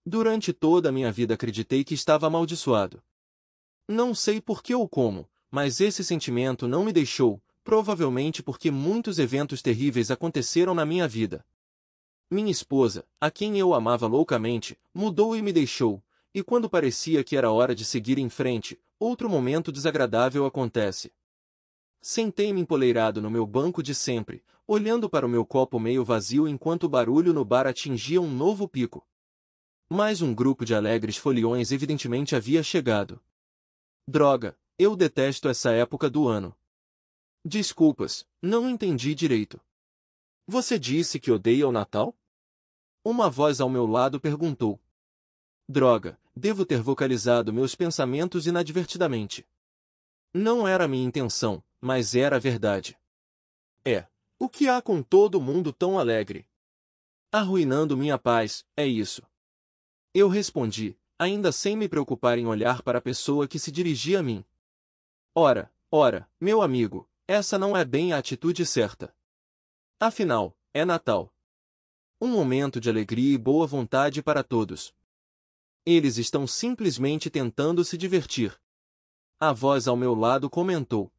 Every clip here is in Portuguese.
Durante toda a minha vida acreditei que estava amaldiçoado. Não sei por que ou como, mas esse sentimento não me deixou, provavelmente porque muitos eventos terríveis aconteceram na minha vida. Minha esposa, a quem eu amava loucamente, mudou e me deixou, e quando parecia que era hora de seguir em frente, outro momento desagradável acontece. Sentei-me empoleirado no meu banco de sempre, olhando para o meu copo meio vazio enquanto o barulho no bar atingia um novo pico. Mais um grupo de alegres foliões evidentemente havia chegado. Droga, eu detesto essa época do ano. Desculpas, não entendi direito. Você disse que odeia o Natal? Uma voz ao meu lado perguntou. Droga, devo ter vocalizado meus pensamentos inadvertidamente. Não era minha intenção, mas era a verdade. O que há com todo mundo tão alegre? Arruinando minha paz, é isso. Eu respondi, ainda sem me preocupar em olhar para a pessoa que se dirigia a mim. Ora, meu amigo, essa não é bem a atitude certa. Afinal, é Natal. Um momento de alegria e boa vontade para todos. Eles estão simplesmente tentando se divertir. A voz ao meu lado comentou.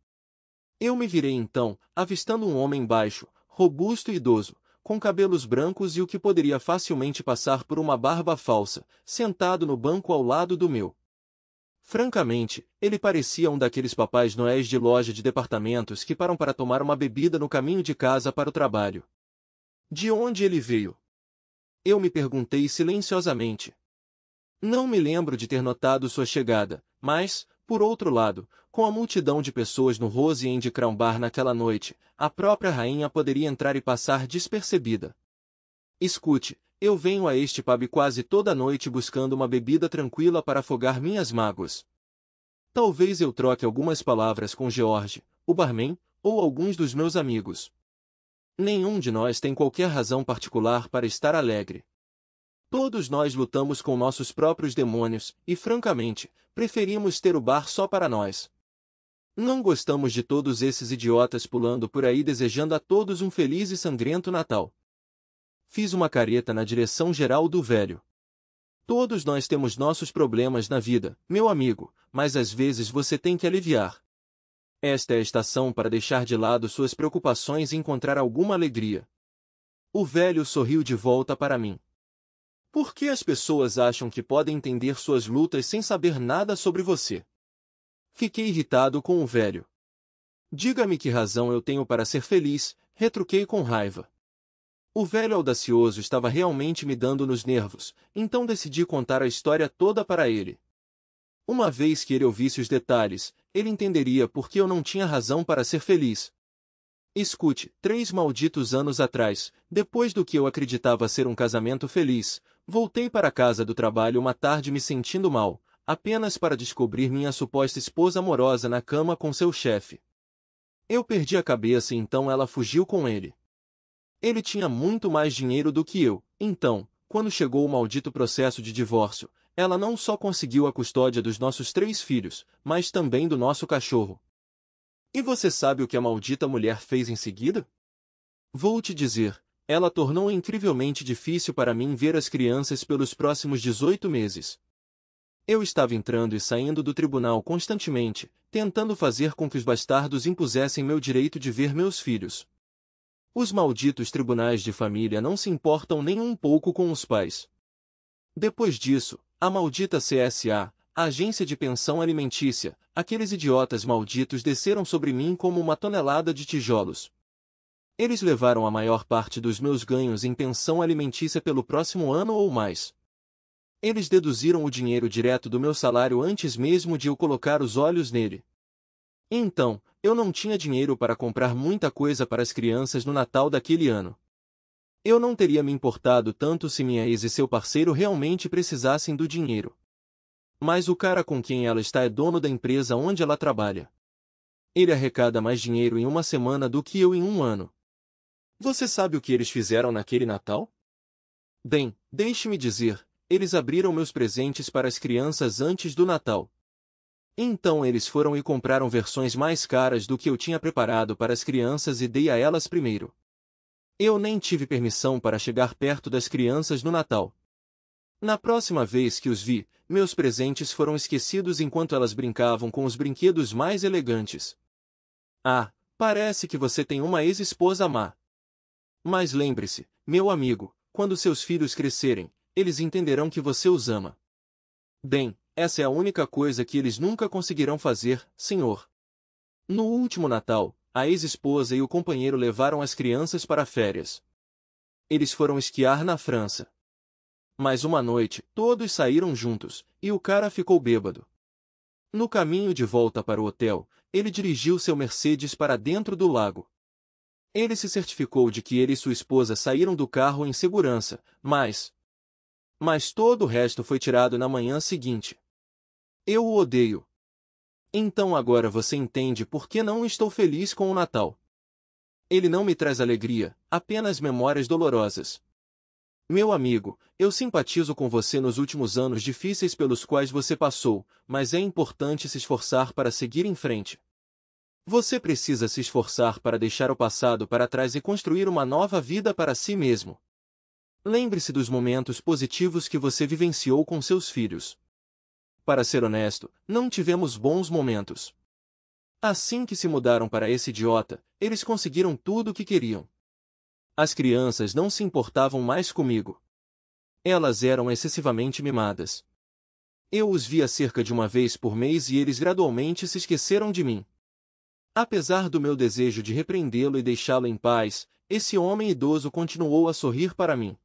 Eu me virei então, avistando um homem baixo, robusto e idoso, com cabelos brancos e o que poderia facilmente passar por uma barba falsa, sentado no banco ao lado do meu. Francamente, ele parecia um daqueles papais noéis de loja de departamentos que param para tomar uma bebida no caminho de casa para o trabalho. De onde ele veio? Eu me perguntei silenciosamente. Não me lembro de ter notado sua chegada, mas, por outro lado, com a multidão de pessoas no Rose End Crown Bar naquela noite, a própria rainha poderia entrar e passar despercebida. Escute, eu venho a este pub quase toda noite buscando uma bebida tranquila para afogar minhas mágoas. Talvez eu troque algumas palavras com George, o barman, ou alguns dos meus amigos. Nenhum de nós tem qualquer razão particular para estar alegre. Todos nós lutamos com nossos próprios demônios, e francamente, preferimos ter o bar só para nós. Não gostamos de todos esses idiotas pulando por aí desejando a todos um feliz e sangrento Natal. Fiz uma careta na direção geral do velho. Todos nós temos nossos problemas na vida, meu amigo, mas às vezes você tem que aliviar. Esta é a estação para deixar de lado suas preocupações e encontrar alguma alegria. O velho sorriu de volta para mim. Por que as pessoas acham que podem entender suas lutas sem saber nada sobre você? Fiquei irritado com o velho. Diga-me que razão eu tenho para ser feliz, retruquei com raiva. O velho audacioso estava realmente me dando nos nervos, então decidi contar a história toda para ele. Uma vez que ele ouvisse os detalhes, ele entenderia por que eu não tinha razão para ser feliz. Escute, 3 malditos anos atrás, depois do que eu acreditava ser um casamento feliz, voltei para a casa do trabalho uma tarde me sentindo mal, apenas para descobrir minha suposta esposa amorosa na cama com seu chefe. Eu perdi a cabeça e então ela fugiu com ele. Ele tinha muito mais dinheiro do que eu, então, quando chegou o maldito processo de divórcio, ela não só conseguiu a custódia dos nossos 3 filhos, mas também do nosso cachorro. E você sabe o que a maldita mulher fez em seguida? Vou te dizer, ela tornou incrivelmente difícil para mim ver as crianças pelos próximos 18 meses. Eu estava entrando e saindo do tribunal constantemente, tentando fazer com que os bastardos impusessem meu direito de ver meus filhos. Os malditos tribunais de família não se importam nem um pouco com os pais. Depois disso, a maldita CSA, a agência de pensão alimentícia, aqueles idiotas malditos desceram sobre mim como uma tonelada de tijolos. Eles levaram a maior parte dos meus ganhos em pensão alimentícia pelo próximo ano ou mais. Eles deduziram o dinheiro direto do meu salário antes mesmo de eu colocar os olhos nele. Então, eu não tinha dinheiro para comprar muita coisa para as crianças no Natal daquele ano. Eu não teria me importado tanto se minha ex e seu parceiro realmente precisassem do dinheiro. Mas o cara com quem ela está é dono da empresa onde ela trabalha. Ele arrecada mais dinheiro em uma semana do que eu em um ano. Você sabe o que eles fizeram naquele Natal? Bem, deixe-me dizer, eles abriram meus presentes para as crianças antes do Natal. Então eles foram e compraram versões mais caras do que eu tinha preparado para as crianças e dei a elas primeiro. Eu nem tive permissão para chegar perto das crianças no Natal. Na próxima vez que os vi, meus presentes foram esquecidos enquanto elas brincavam com os brinquedos mais elegantes. Ah, parece que você tem uma ex-esposa má. Mas lembre-se, meu amigo, quando seus filhos crescerem, eles entenderão que você os ama. Bem, essa é a única coisa que eles nunca conseguirão fazer, senhor. No último Natal, a ex-esposa e o companheiro levaram as crianças para férias. Eles foram esquiar na França. Mas uma noite, todos saíram juntos, e o cara ficou bêbado. No caminho de volta para o hotel, ele dirigiu seu Mercedes para dentro do lago. Ele se certificou de que ele e sua esposa saíram do carro em segurança, mas todo o resto foi tirado na manhã seguinte. Eu o odeio. Então agora você entende por que não estou feliz com o Natal. Ele não me traz alegria, apenas memórias dolorosas. Meu amigo, eu simpatizo com você nos últimos anos difíceis pelos quais você passou, mas é importante se esforçar para seguir em frente. Você precisa se esforçar para deixar o passado para trás e construir uma nova vida para si mesmo. Lembre-se dos momentos positivos que você vivenciou com seus filhos. Para ser honesto, não tivemos bons momentos. Assim que se mudaram para esse idiota, eles conseguiram tudo o que queriam. As crianças não se importavam mais comigo. Elas eram excessivamente mimadas. Eu os via cerca de uma vez por mês e eles gradualmente se esqueceram de mim. Apesar do meu desejo de repreendê-lo e deixá-lo em paz, esse homem idoso continuou a sorrir para mim.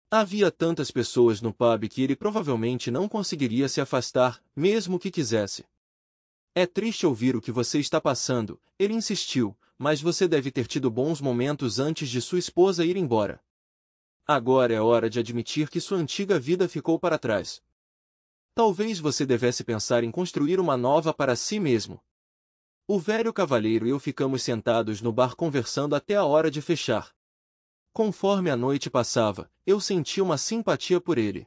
Havia tantas pessoas no pub que ele provavelmente não conseguiria se afastar, mesmo que quisesse. É triste ouvir o que você está passando, ele insistiu, mas você deve ter tido bons momentos antes de sua esposa ir embora. Agora é hora de admitir que sua antiga vida ficou para trás. Talvez você devesse pensar em construir uma nova para si mesmo. O velho cavalheiro e eu ficamos sentados no bar conversando até a hora de fechar. Conforme a noite passava, eu sentia uma simpatia por ele.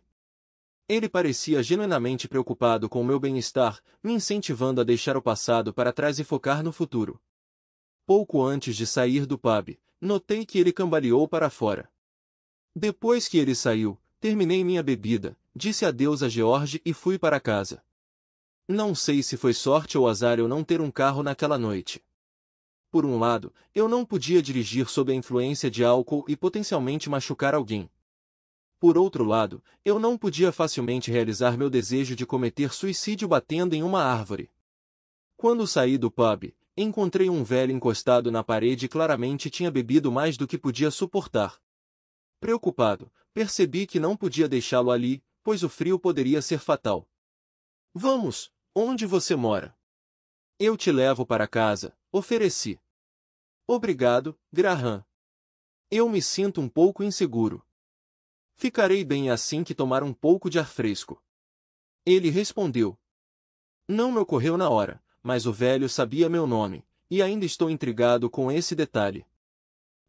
Ele parecia genuinamente preocupado com o meu bem-estar, me incentivando a deixar o passado para trás e focar no futuro. Pouco antes de sair do pub, notei que ele cambaleou para fora. Depois que ele saiu, terminei minha bebida, disse adeus a George e fui para casa. Não sei se foi sorte ou azar eu não ter um carro naquela noite. Por um lado, eu não podia dirigir sob a influência de álcool e potencialmente machucar alguém. Por outro lado, eu não podia facilmente realizar meu desejo de cometer suicídio batendo em uma árvore. Quando saí do pub, encontrei um velho encostado na parede e claramente tinha bebido mais do que podia suportar. Preocupado, percebi que não podia deixá-lo ali, pois o frio poderia ser fatal. Vamos, onde você mora? Eu te levo para casa, ofereci. Obrigado, Graham. Eu me sinto um pouco inseguro. Ficarei bem assim que tomar um pouco de ar fresco. Ele respondeu. Não me ocorreu na hora, mas o velho sabia meu nome, e ainda estou intrigado com esse detalhe.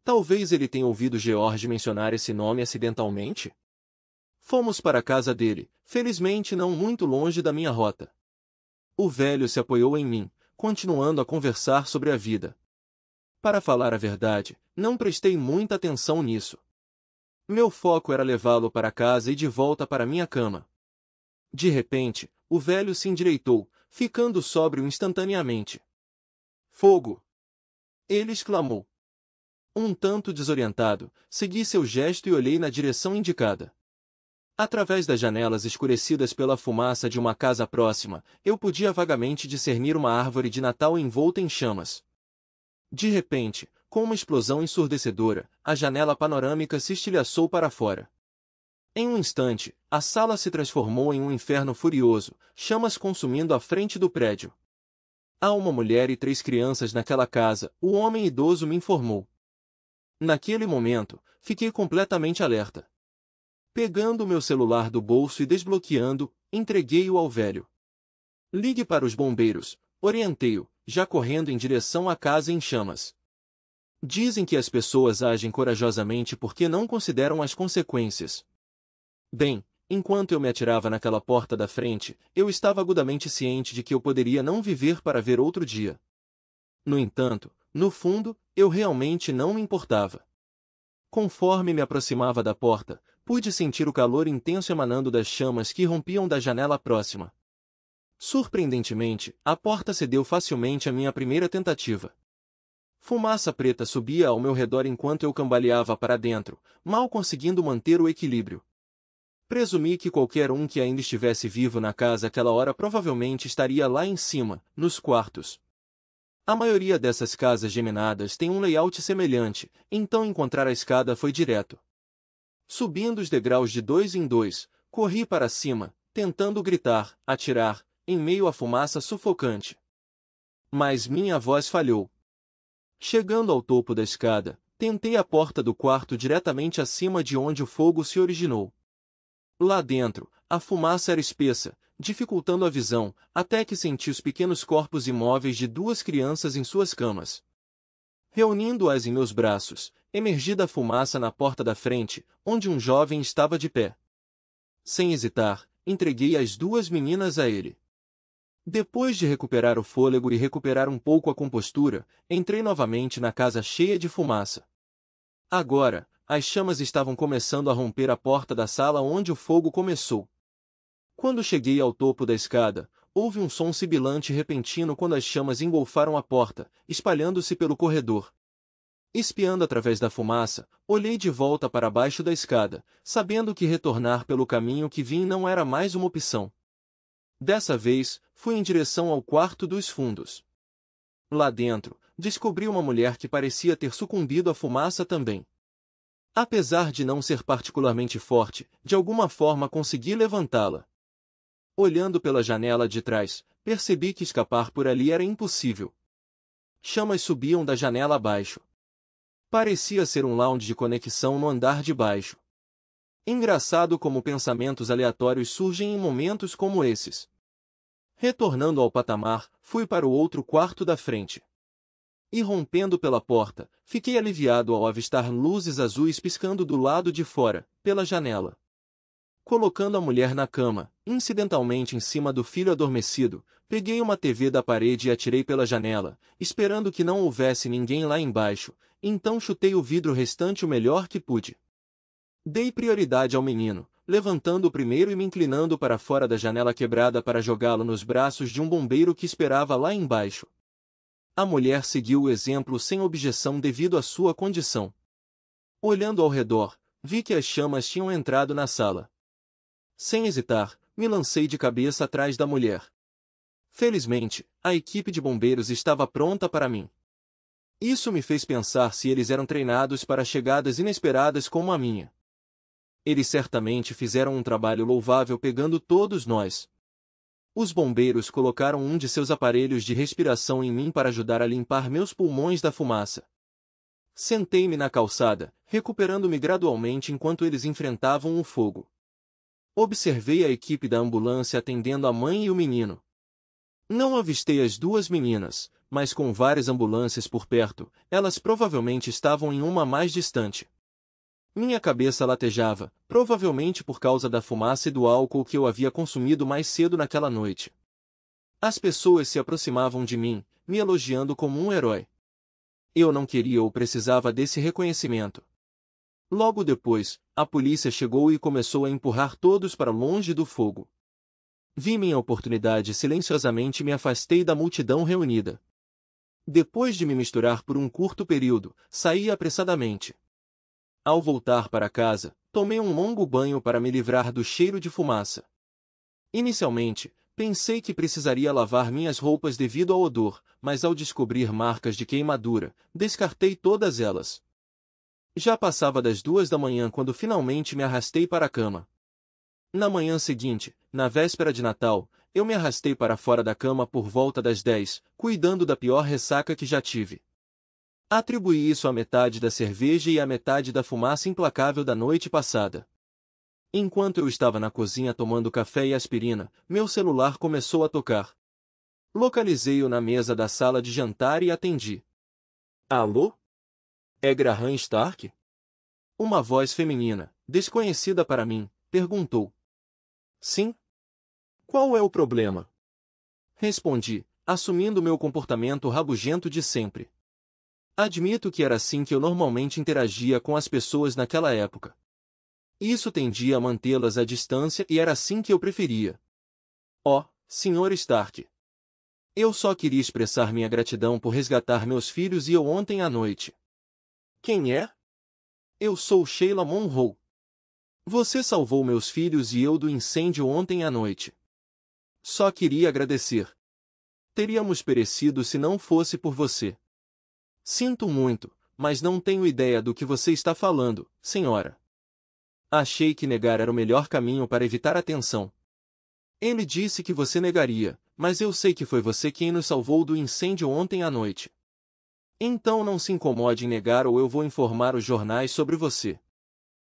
Talvez ele tenha ouvido George mencionar esse nome acidentalmente? Fomos para a casa dele, felizmente não muito longe da minha rota. O velho se apoiou em mim, continuando a conversar sobre a vida. Para falar a verdade, não prestei muita atenção nisso. Meu foco era levá-lo para casa e de volta para minha cama. De repente, o velho se endireitou, ficando sóbrio instantaneamente. Fogo! Ele exclamou. Um tanto desorientado, segui seu gesto e olhei na direção indicada. Através das janelas escurecidas pela fumaça de uma casa próxima, eu podia vagamente discernir uma árvore de Natal envolta em chamas. De repente, com uma explosão ensurdecedora, a janela panorâmica se estilhaçou para fora. Em um instante, a sala se transformou em um inferno furioso, chamas consumindo a frente do prédio. Há uma mulher e 3 crianças naquela casa, o homem idoso me informou. Naquele momento, fiquei completamente alerta. Pegando meu celular do bolso e desbloqueando, entreguei-o ao velho. Ligue para os bombeiros, orientei-o, já correndo em direção à casa em chamas. Dizem que as pessoas agem corajosamente porque não consideram as consequências. Bem, enquanto eu me atirava naquela porta da frente, eu estava agudamente ciente de que eu poderia não viver para ver outro dia. No entanto, no fundo, eu realmente não me importava. Conforme me aproximava da porta, pude sentir o calor intenso emanando das chamas que rompiam da janela próxima. Surpreendentemente, a porta cedeu facilmente à minha primeira tentativa. Fumaça preta subia ao meu redor enquanto eu cambaleava para dentro, mal conseguindo manter o equilíbrio. Presumi que qualquer um que ainda estivesse vivo na casa àquela hora provavelmente estaria lá em cima, nos quartos. A maioria dessas casas geminadas tem um layout semelhante, então encontrar a escada foi direto. Subindo os degraus de 2 em 2, corri para cima, tentando gritar, atirar, em meio à fumaça sufocante. Mas minha voz falhou. Chegando ao topo da escada, tentei a porta do quarto diretamente acima de onde o fogo se originou. Lá dentro, a fumaça era espessa, dificultando a visão, até que senti os pequenos corpos imóveis de 2 crianças em suas camas. Reunindo-as em meus braços, emergi da fumaça na porta da frente, onde um jovem estava de pé. Sem hesitar, entreguei as 2 meninas a ele. Depois de recuperar o fôlego e recuperar um pouco a compostura, entrei novamente na casa cheia de fumaça. Agora, as chamas estavam começando a romper a porta da sala onde o fogo começou. Quando cheguei ao topo da escada, houve um som sibilante repentino quando as chamas engolfaram a porta, espalhando-se pelo corredor. Espiando através da fumaça, olhei de volta para baixo da escada, sabendo que retornar pelo caminho que vim não era mais uma opção. Dessa vez, fui em direção ao quarto dos fundos. Lá dentro, descobri uma mulher que parecia ter sucumbido à fumaça também. Apesar de não ser particularmente forte, de alguma forma consegui levantá-la. Olhando pela janela de trás, percebi que escapar por ali era impossível. Chamas subiam da janela abaixo. Parecia ser um lounge de conexão no andar de baixo. Engraçado como pensamentos aleatórios surgem em momentos como esses. Retornando ao patamar, fui para o outro quarto da frente. E rompendo pela porta, fiquei aliviado ao avistar luzes azuis piscando do lado de fora, pela janela. Colocando a mulher na cama, incidentalmente em cima do filho adormecido, peguei uma TV da parede e atirei pela janela, esperando que não houvesse ninguém lá embaixo, então chutei o vidro restante o melhor que pude. Dei prioridade ao menino, levantando o primeiro e me inclinando para fora da janela quebrada para jogá-lo nos braços de um bombeiro que esperava lá embaixo. A mulher seguiu o exemplo sem objeção devido à sua condição. Olhando ao redor, vi que as chamas tinham entrado na sala. Sem hesitar, me lancei de cabeça atrás da mulher. Felizmente, a equipe de bombeiros estava pronta para mim. Isso me fez pensar se eles eram treinados para chegadas inesperadas como a minha. Eles certamente fizeram um trabalho louvável pegando todos nós. Os bombeiros colocaram um de seus aparelhos de respiração em mim para ajudar a limpar meus pulmões da fumaça. Sentei-me na calçada, recuperando-me gradualmente enquanto eles enfrentavam o fogo. Observei a equipe da ambulância atendendo a mãe e o menino. Não avistei as 2 meninas, mas com várias ambulâncias por perto, elas provavelmente estavam em uma mais distante. Minha cabeça latejava, provavelmente por causa da fumaça e do álcool que eu havia consumido mais cedo naquela noite. As pessoas se aproximavam de mim, me elogiando como um herói. Eu não queria ou precisava desse reconhecimento. Logo depois, a polícia chegou e começou a empurrar todos para longe do fogo. Vi minha oportunidade e silenciosamente me afastei da multidão reunida. Depois de me misturar por um curto período, saí apressadamente. Ao voltar para casa, tomei um longo banho para me livrar do cheiro de fumaça. Inicialmente, pensei que precisaria lavar minhas roupas devido ao odor, mas ao descobrir marcas de queimadura, descartei todas elas. Já passava das 2 da manhã quando finalmente me arrastei para a cama. Na manhã seguinte, na véspera de Natal, eu me arrastei para fora da cama por volta das 10, cuidando da pior ressaca que já tive. Atribuí isso à metade da cerveja e à metade da fumaça implacável da noite passada. Enquanto eu estava na cozinha tomando café e aspirina, meu celular começou a tocar. Localizei-o na mesa da sala de jantar e atendi. Alô? É Graham Stark? Uma voz feminina, desconhecida para mim, perguntou. Sim? Qual é o problema? Respondi, assumindo meu comportamento rabugento de sempre. Admito que era assim que eu normalmente interagia com as pessoas naquela época. Isso tendia a mantê-las à distância e era assim que eu preferia. Oh, Sr. Stark. Eu só queria expressar minha gratidão por resgatar meus filhos e eu ontem à noite. Quem é? Eu sou Sheila Monroe. Você salvou meus filhos e eu do incêndio ontem à noite. Só queria agradecer. Teríamos perecido se não fosse por você. Sinto muito, mas não tenho ideia do que você está falando, senhora. Achei que negar era o melhor caminho para evitar a tensão. Ele disse que você negaria, mas eu sei que foi você quem nos salvou do incêndio ontem à noite. Então não se incomode em negar ou eu vou informar os jornais sobre você.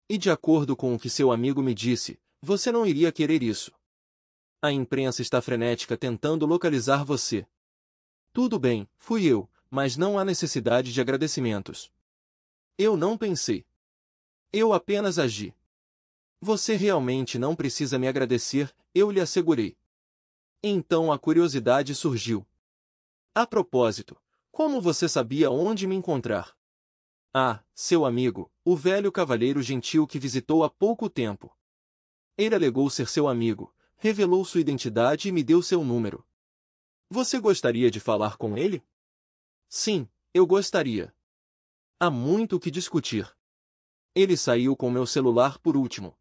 E de acordo com o que seu amigo me disse, você não iria querer isso. A imprensa está frenética tentando localizar você. Tudo bem, fui eu, mas não há necessidade de agradecimentos. Eu não pensei. Eu apenas agi. Você realmente não precisa me agradecer, eu lhe assegurei. Então a curiosidade surgiu. A propósito, como você sabia onde me encontrar? Ah, seu amigo, o velho cavalheiro gentil que visitou há pouco tempo. Ele alegou ser seu amigo, revelou sua identidade e me deu seu número. Você gostaria de falar com ele? Sim, eu gostaria. Há muito o que discutir. Ele saiu com meu celular por último.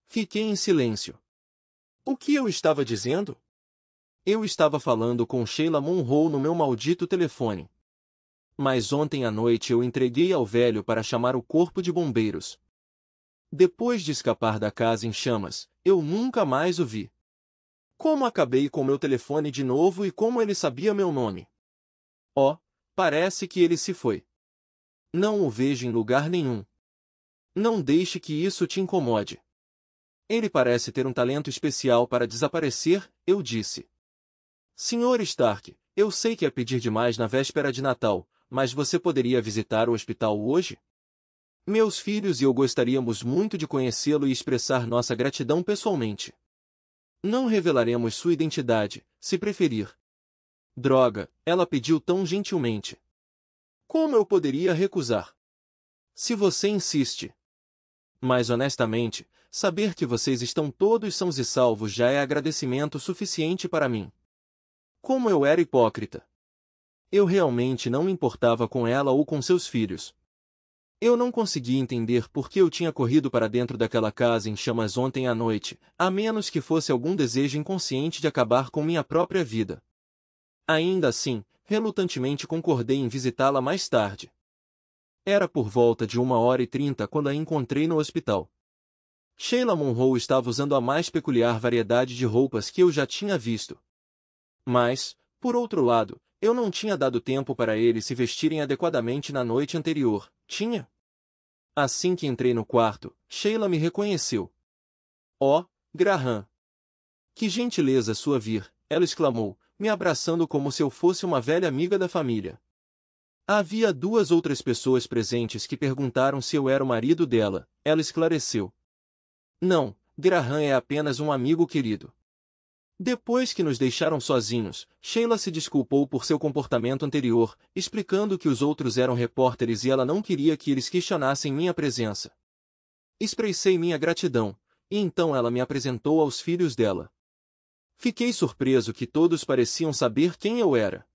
Fiquei em silêncio. O que eu estava dizendo? Eu estava falando com Sheila Monroe no meu maldito telefone. Mas ontem à noite eu entreguei ao velho para chamar o corpo de bombeiros. Depois de escapar da casa em chamas, eu nunca mais o vi. Como acabei com meu telefone de novo e como ele sabia meu nome? Oh, parece que ele se foi. Não o vejo em lugar nenhum. Não deixe que isso te incomode. Ele parece ter um talento especial para desaparecer, eu disse. Sr. Stark, eu sei que é pedir demais na véspera de Natal, mas você poderia visitar o hospital hoje? Meus filhos e eu gostaríamos muito de conhecê-lo e expressar nossa gratidão pessoalmente. Não revelaremos sua identidade, se preferir. Droga, ela pediu tão gentilmente. Como eu poderia recusar? Se você insiste. Mas honestamente, saber que vocês estão todos sãos e salvos já é agradecimento suficiente para mim. Como eu era hipócrita. Eu realmente não me importava com ela ou com seus filhos. Eu não conseguia entender por que eu tinha corrido para dentro daquela casa em chamas ontem à noite, a menos que fosse algum desejo inconsciente de acabar com minha própria vida. Ainda assim, relutantemente concordei em visitá-la mais tarde. Era por volta de 1h30 quando a encontrei no hospital. Sheila Monroe estava usando a mais peculiar variedade de roupas que eu já tinha visto. Mas, por outro lado, eu não tinha dado tempo para eles se vestirem adequadamente na noite anterior, tinha? Assim que entrei no quarto, Sheila me reconheceu. Oh, Graham! Que gentileza sua vir, ela exclamou, me abraçando como se eu fosse uma velha amiga da família. Havia 2 outras pessoas presentes que perguntaram se eu era o marido dela, ela esclareceu. Não, Graham é apenas um amigo querido. Depois que nos deixaram sozinhos, Sheila se desculpou por seu comportamento anterior, explicando que os outros eram repórteres e ela não queria que eles questionassem minha presença. Expressei minha gratidão, e então ela me apresentou aos filhos dela. Fiquei surpreso que todos pareciam saber quem eu era.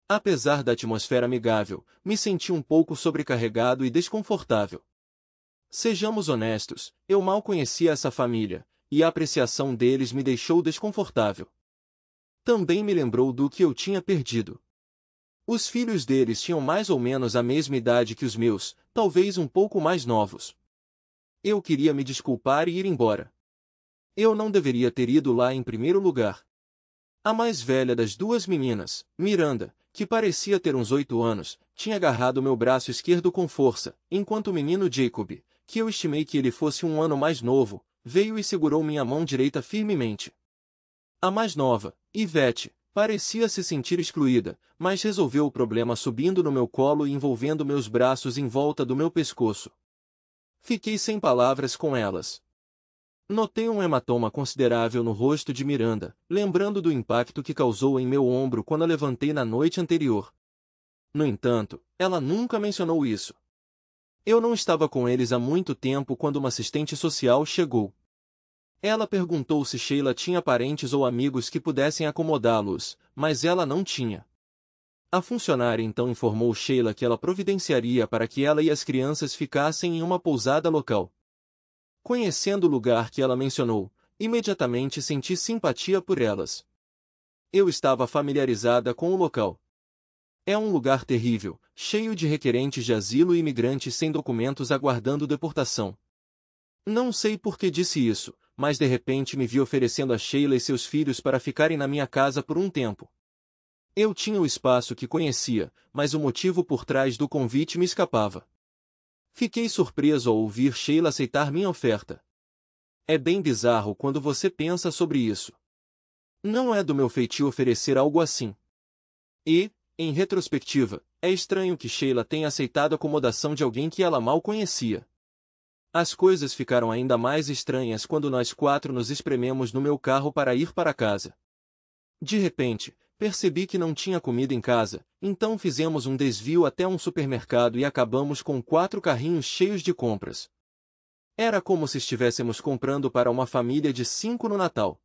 Apesar da atmosfera amigável, me senti um pouco sobrecarregado e desconfortável. Sejamos honestos, eu mal conhecia essa família, e a apreciação deles me deixou desconfortável. Também me lembrou do que eu tinha perdido. Os filhos deles tinham mais ou menos a mesma idade que os meus, talvez um pouco mais novos. Eu queria me desculpar e ir embora. Eu não deveria ter ido lá em primeiro lugar. A mais velha das 2 meninas, Miranda, que parecia ter uns 8 anos, tinha agarrado meu braço esquerdo com força, enquanto o menino Jacob, que eu estimei que ele fosse 1 ano mais novo, veio e segurou minha mão direita firmemente. A mais nova, Yvette, parecia se sentir excluída, mas resolveu o problema subindo no meu colo e envolvendo meus braços em volta do meu pescoço. Fiquei sem palavras com elas. Notei um hematoma considerável no rosto de Miranda, lembrando do impacto que causou em meu ombro quando a levantei na noite anterior. No entanto, ela nunca mencionou isso. Eu não estava com eles há muito tempo quando uma assistente social chegou. Ela perguntou se Sheila tinha parentes ou amigos que pudessem acomodá-los, mas ela não tinha. A funcionária então informou Sheila que ela providenciaria para que ela e as crianças ficassem em uma pousada local. Conhecendo o lugar que ela mencionou, imediatamente senti simpatia por elas. Eu estava familiarizada com o local. É um lugar terrível, cheio de requerentes de asilo e imigrantes sem documentos aguardando deportação. Não sei por que disse isso, mas de repente me vi oferecendo a Sheila e seus filhos para ficarem na minha casa por um tempo. Eu tinha o espaço que conhecia, mas o motivo por trás do convite me escapava. Fiquei surpreso ao ouvir Sheila aceitar minha oferta. É bem bizarro quando você pensa sobre isso. Não é do meu feitio oferecer algo assim. E, em retrospectiva, é estranho que Sheila tenha aceitado a acomodação de alguém que ela mal conhecia. As coisas ficaram ainda mais estranhas quando nós quatro nos esprememos no meu carro para ir para casa. De repente, percebi que não tinha comida em casa, então fizemos um desvio até um supermercado e acabamos com 4 carrinhos cheios de compras. Era como se estivéssemos comprando para uma família de 5 no Natal.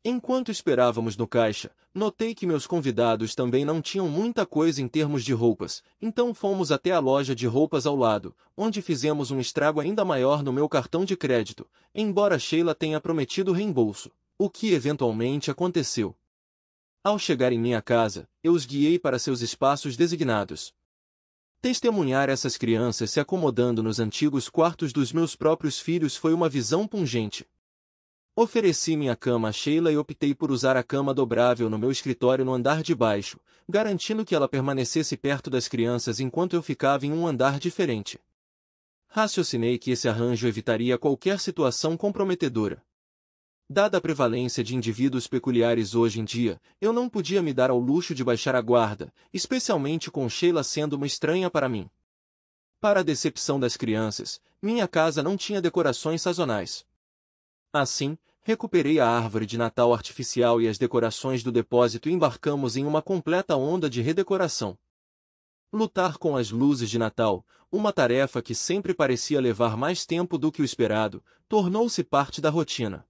Enquanto esperávamos no caixa, notei que meus convidados também não tinham muita coisa em termos de roupas, então fomos até a loja de roupas ao lado, onde fizemos um estrago ainda maior no meu cartão de crédito, embora Sheila tenha prometido reembolso, o que eventualmente aconteceu. Ao chegar em minha casa, eu os guiei para seus espaços designados. Testemunhar essas crianças se acomodando nos antigos quartos dos meus próprios filhos foi uma visão pungente. Ofereci minha cama a Sheila e optei por usar a cama dobrável no meu escritório no andar de baixo, garantindo que ela permanecesse perto das crianças enquanto eu ficava em um andar diferente. Raciocinei que esse arranjo evitaria qualquer situação comprometedora. Dada a prevalência de indivíduos peculiares hoje em dia, eu não podia me dar ao luxo de baixar a guarda, especialmente com Sheila sendo uma estranha para mim. Para a decepção das crianças, minha casa não tinha decorações sazonais. Assim, recuperei a árvore de Natal artificial e as decorações do depósito e embarcamos em uma completa onda de redecoração. Lutar com as luzes de Natal, uma tarefa que sempre parecia levar mais tempo do que o esperado, tornou-se parte da rotina.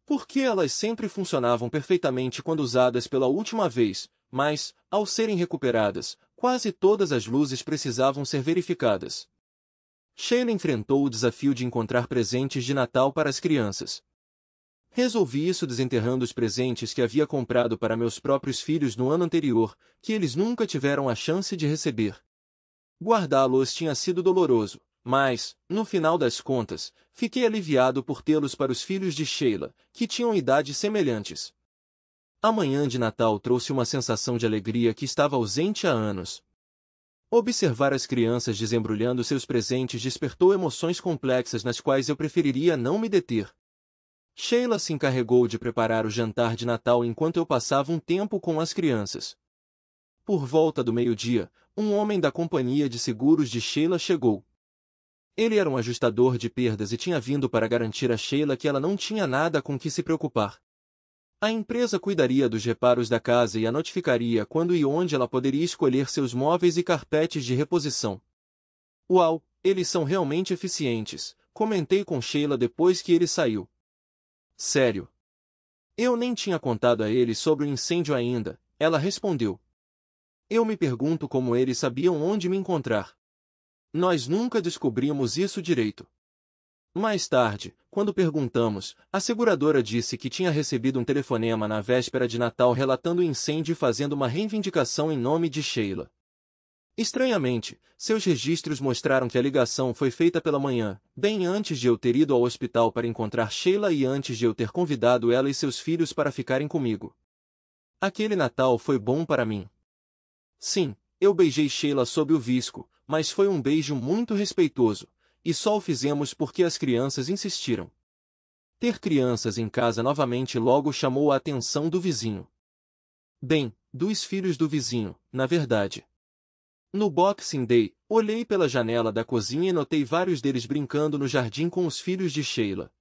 Porque elas sempre funcionavam perfeitamente quando usadas pela última vez, mas, ao serem recuperadas, quase todas as luzes precisavam ser verificadas. Sheila enfrentou o desafio de encontrar presentes de Natal para as crianças. Resolvi isso desenterrando os presentes que havia comprado para meus próprios filhos no ano anterior, que eles nunca tiveram a chance de receber. Guardá-los tinha sido doloroso, mas, no final das contas, fiquei aliviado por tê-los para os filhos de Sheila, que tinham idades semelhantes. A manhã de Natal trouxe uma sensação de alegria que estava ausente há anos. Observar as crianças desembrulhando seus presentes despertou emoções complexas nas quais eu preferiria não me deter. Sheila se encarregou de preparar o jantar de Natal enquanto eu passava um tempo com as crianças. Por volta do meio-dia, um homem da companhia de seguros de Sheila chegou. Ele era um ajustador de perdas e tinha vindo para garantir a Sheila que ela não tinha nada com que se preocupar. A empresa cuidaria dos reparos da casa e a notificaria quando e onde ela poderia escolher seus móveis e carpetes de reposição. Uau, eles são realmente eficientes, comentei com Sheila depois que ele saiu. Sério? Eu nem tinha contado a ele sobre o incêndio ainda, ela respondeu. Eu me pergunto como eles sabiam onde me encontrar. Nós nunca descobrimos isso direito. Mais tarde, quando perguntamos, a seguradora disse que tinha recebido um telefonema na véspera de Natal relatando o incêndio e fazendo uma reivindicação em nome de Sheila. Estranhamente, seus registros mostraram que a ligação foi feita pela manhã, bem antes de eu ter ido ao hospital para encontrar Sheila e antes de eu ter convidado ela e seus filhos para ficarem comigo. Aquele Natal foi bom para mim. Sim, eu beijei Sheila sob o visco, mas foi um beijo muito respeitoso. E só o fizemos porque as crianças insistiram. Ter crianças em casa novamente logo chamou a atenção do vizinho. Bem, dos filhos do vizinho, na verdade. No Boxing Day, olhei pela janela da cozinha e notei vários deles brincando no jardim com os filhos de Sheila.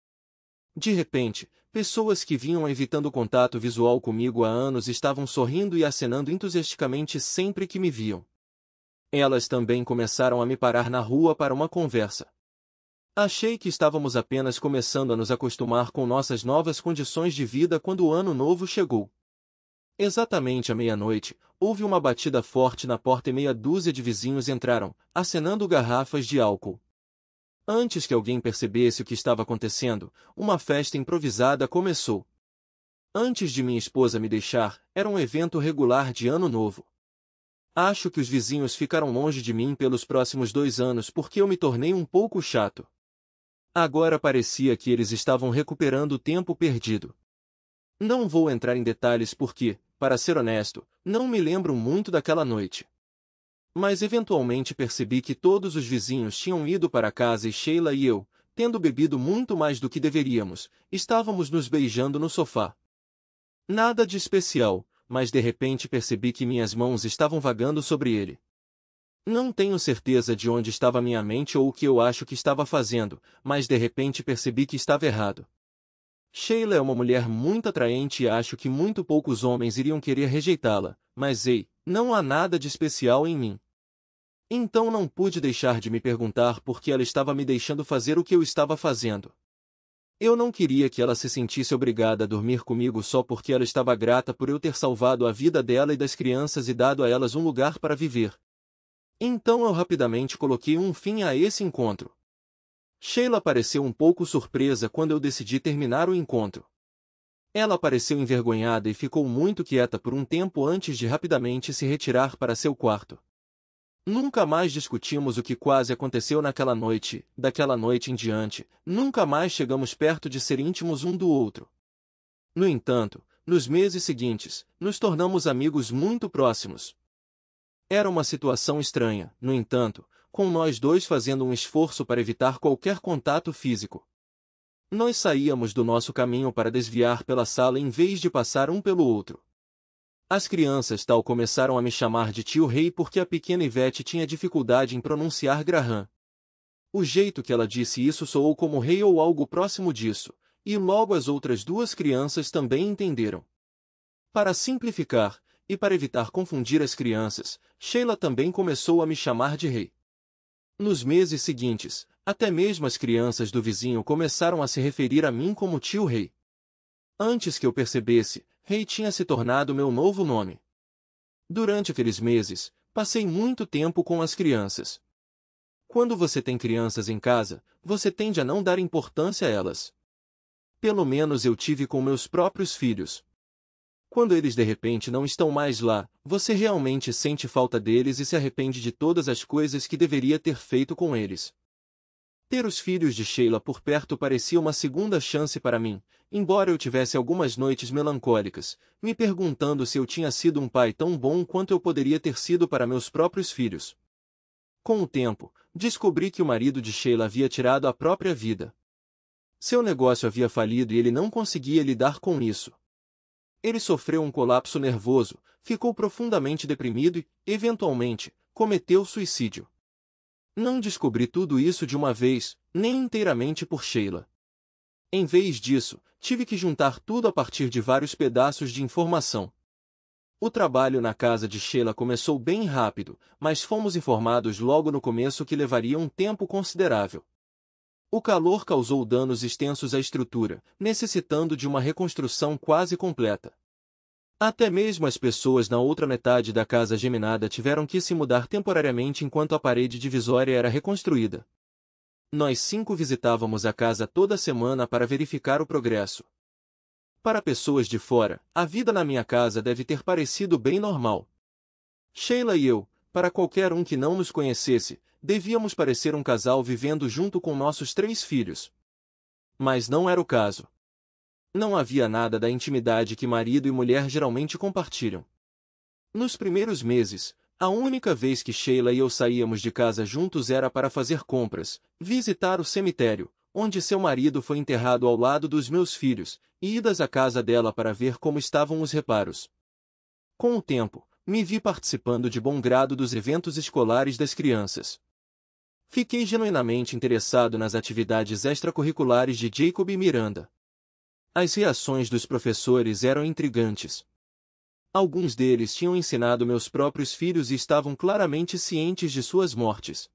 De repente, pessoas que vinham evitando contato visual comigo há anos estavam sorrindo e acenando entusiasticamente sempre que me viam. Elas também começaram a me parar na rua para uma conversa. Achei que estávamos apenas começando a nos acostumar com nossas novas condições de vida quando o ano novo chegou. Exatamente à meia-noite, houve uma batida forte na porta e meia dúzia de vizinhos entraram, acenando garrafas de álcool. Antes que alguém percebesse o que estava acontecendo, uma festa improvisada começou. Antes de minha esposa me deixar, era um evento regular de Ano Novo. Acho que os vizinhos ficaram longe de mim pelos próximos 2 anos porque eu me tornei um pouco chato. Agora parecia que eles estavam recuperando o tempo perdido. Não vou entrar em detalhes porque, para ser honesto, não me lembro muito daquela noite. Mas eventualmente percebi que todos os vizinhos tinham ido para casa e Sheila e eu, tendo bebido muito mais do que deveríamos, estávamos nos beijando no sofá. Nada de especial, mas de repente percebi que minhas mãos estavam vagando sobre ele. Não tenho certeza de onde estava minha mente ou o que eu acho que estava fazendo, mas de repente percebi que estava errado. Sheila é uma mulher muito atraente e acho que muito poucos homens iriam querer rejeitá-la, mas ei, não há nada de especial em mim. Então não pude deixar de me perguntar por que ela estava me deixando fazer o que eu estava fazendo. Eu não queria que ela se sentisse obrigada a dormir comigo só porque ela estava grata por eu ter salvado a vida dela e das crianças e dado a elas um lugar para viver. Então eu rapidamente coloquei um fim a esse encontro. Sheila pareceu um pouco surpresa quando eu decidi terminar o encontro. Ela pareceu envergonhada e ficou muito quieta por um tempo antes de rapidamente se retirar para seu quarto. Nunca mais discutimos o que quase aconteceu naquela noite, daquela noite em diante, nunca mais chegamos perto de ser íntimos um do outro. No entanto, nos meses seguintes, nos tornamos amigos muito próximos. Era uma situação estranha, no entanto, com nós dois fazendo um esforço para evitar qualquer contato físico. Nós saíamos do nosso caminho para desviar pela sala em vez de passar um pelo outro. As crianças tal começaram a me chamar de tio Rei porque a pequena Ivete tinha dificuldade em pronunciar Graham. O jeito que ela disse isso soou como rei ou algo próximo disso, e logo as outras duas crianças também entenderam. Para simplificar, e para evitar confundir as crianças, Sheila também começou a me chamar de rei. Nos meses seguintes, até mesmo as crianças do vizinho começaram a se referir a mim como tio Rei. Antes que eu percebesse, Rei tinha se tornado meu novo nome. Durante aqueles meses, passei muito tempo com as crianças. Quando você tem crianças em casa, você tende a não dar importância a elas. Pelo menos eu tive com meus próprios filhos. Quando eles de repente não estão mais lá, você realmente sente falta deles e se arrepende de todas as coisas que deveria ter feito com eles. Ter os filhos de Sheila por perto parecia uma segunda chance para mim, embora eu tivesse algumas noites melancólicas, me perguntando se eu tinha sido um pai tão bom quanto eu poderia ter sido para meus próprios filhos. Com o tempo, descobri que o marido de Sheila havia tirado a própria vida. Seu negócio havia falido e ele não conseguia lidar com isso. Ele sofreu um colapso nervoso, ficou profundamente deprimido e, eventualmente, cometeu suicídio. Não descobri tudo isso de uma vez, nem inteiramente por Sheila. Em vez disso, tive que juntar tudo a partir de vários pedaços de informação. O trabalho na casa de Sheila começou bem rápido, mas fomos informados logo no começo que levaria um tempo considerável. O calor causou danos extensos à estrutura, necessitando de uma reconstrução quase completa. Até mesmo as pessoas na outra metade da casa geminada tiveram que se mudar temporariamente enquanto a parede divisória era reconstruída. Nós 5 visitávamos a casa toda semana para verificar o progresso. Para pessoas de fora, a vida na minha casa deve ter parecido bem normal. Sheila e eu, para qualquer um que não nos conhecesse, devíamos parecer um casal vivendo junto com nossos 3 filhos. Mas não era o caso. Não havia nada da intimidade que marido e mulher geralmente compartilham. Nos primeiros meses, a única vez que Sheila e eu saíamos de casa juntos era para fazer compras, visitar o cemitério, onde seu marido foi enterrado ao lado dos meus filhos, e idas à casa dela para ver como estavam os reparos. Com o tempo, me vi participando de bom grado dos eventos escolares das crianças. Fiquei genuinamente interessado nas atividades extracurriculares de Jacob e Miranda. As reações dos professores eram intrigantes. Alguns deles tinham ensinado meus próprios filhos e estavam claramente cientes de suas mortes.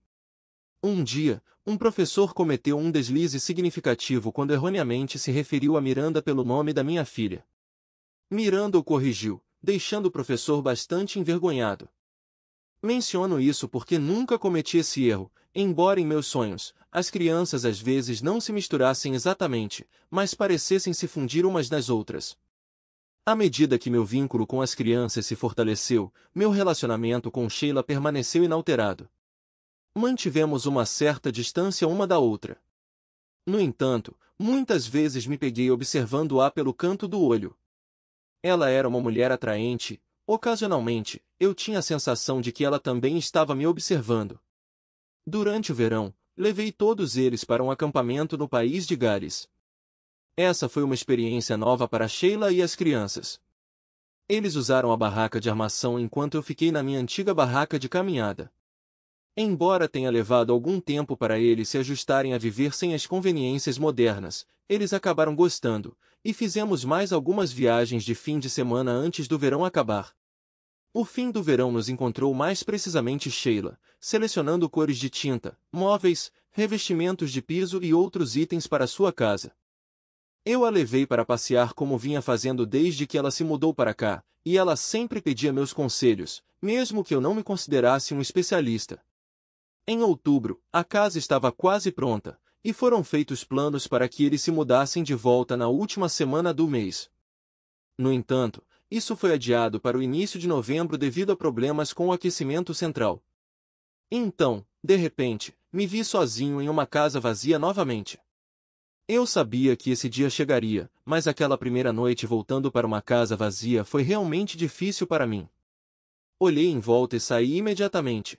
Um dia, um professor cometeu um deslize significativo quando erroneamente se referiu a Miranda pelo nome da minha filha. Miranda o corrigiu, deixando o professor bastante envergonhado. Menciono isso porque nunca cometi esse erro, embora em meus sonhos, as crianças às vezes não se misturassem exatamente, mas parecessem se fundir umas nas outras. À medida que meu vínculo com as crianças se fortaleceu, meu relacionamento com Sheila permaneceu inalterado. Mantivemos uma certa distância uma da outra. No entanto, muitas vezes me peguei observando-a pelo canto do olho. Ela era uma mulher atraente. Ocasionalmente, eu tinha a sensação de que ela também estava me observando. Durante o verão, levei todos eles para um acampamento no país de Gales. Essa foi uma experiência nova para Sheila e as crianças. Eles usaram a barraca de armação enquanto eu fiquei na minha antiga barraca de caminhada. Embora tenha levado algum tempo para eles se ajustarem a viver sem as conveniências modernas, eles acabaram gostando, e fizemos mais algumas viagens de fim de semana antes do verão acabar. O fim do verão nos encontrou mais precisamente Sheila, selecionando cores de tinta, móveis, revestimentos de piso e outros itens para sua casa. Eu a levei para passear como vinha fazendo desde que ela se mudou para cá, e ela sempre pedia meus conselhos, mesmo que eu não me considerasse um especialista. Em outubro, a casa estava quase pronta, e foram feitos planos para que eles se mudassem de volta na última semana do mês. No entanto, isso foi adiado para o início de novembro devido a problemas com o aquecimento central. Então, de repente, me vi sozinho em uma casa vazia novamente. Eu sabia que esse dia chegaria, mas aquela primeira noite voltando para uma casa vazia foi realmente difícil para mim. Olhei em volta e saí imediatamente.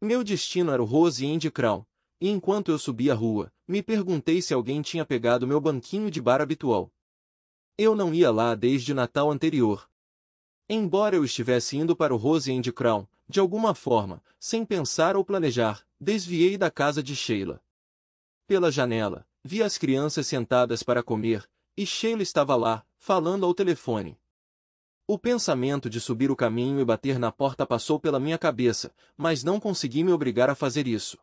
Meu destino era o Rose End Crown, e enquanto eu subia a rua, me perguntei se alguém tinha pegado meu banquinho de bar habitual. Eu não ia lá desde o Natal anterior. Embora eu estivesse indo para o Rose End Crown, de alguma forma, sem pensar ou planejar, desviei da casa de Sheila. Pela janela, vi as crianças sentadas para comer, e Sheila estava lá, falando ao telefone. O pensamento de subir o caminho e bater na porta passou pela minha cabeça, mas não consegui me obrigar a fazer isso.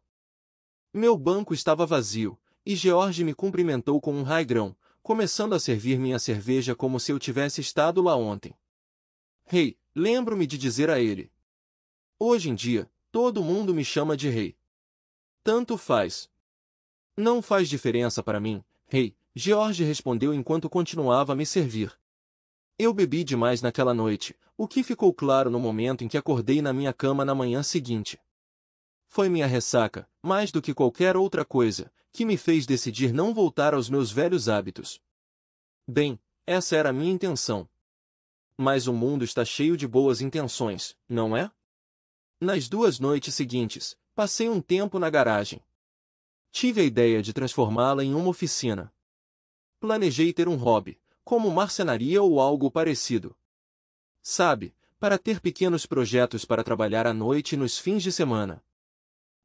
Meu banco estava vazio, e George me cumprimentou com um raigrão, começando a servir minha cerveja como se eu tivesse estado lá ontem. Rei, lembro-me de dizer a ele. Hoje em dia, todo mundo me chama de rei. Tanto faz. Não faz diferença para mim, rei, George respondeu enquanto continuava a me servir. Eu bebi demais naquela noite, o que ficou claro no momento em que acordei na minha cama na manhã seguinte. Foi minha ressaca, mais do que qualquer outra coisa, que me fez decidir não voltar aos meus velhos hábitos. Bem, essa era a minha intenção. Mas o mundo está cheio de boas intenções, não é? Nas 2 noites seguintes, passei um tempo na garagem. Tive a ideia de transformá-la em uma oficina. Planejei ter um hobby, como marcenaria ou algo parecido. Sabe, para ter pequenos projetos para trabalhar à noite e nos fins de semana.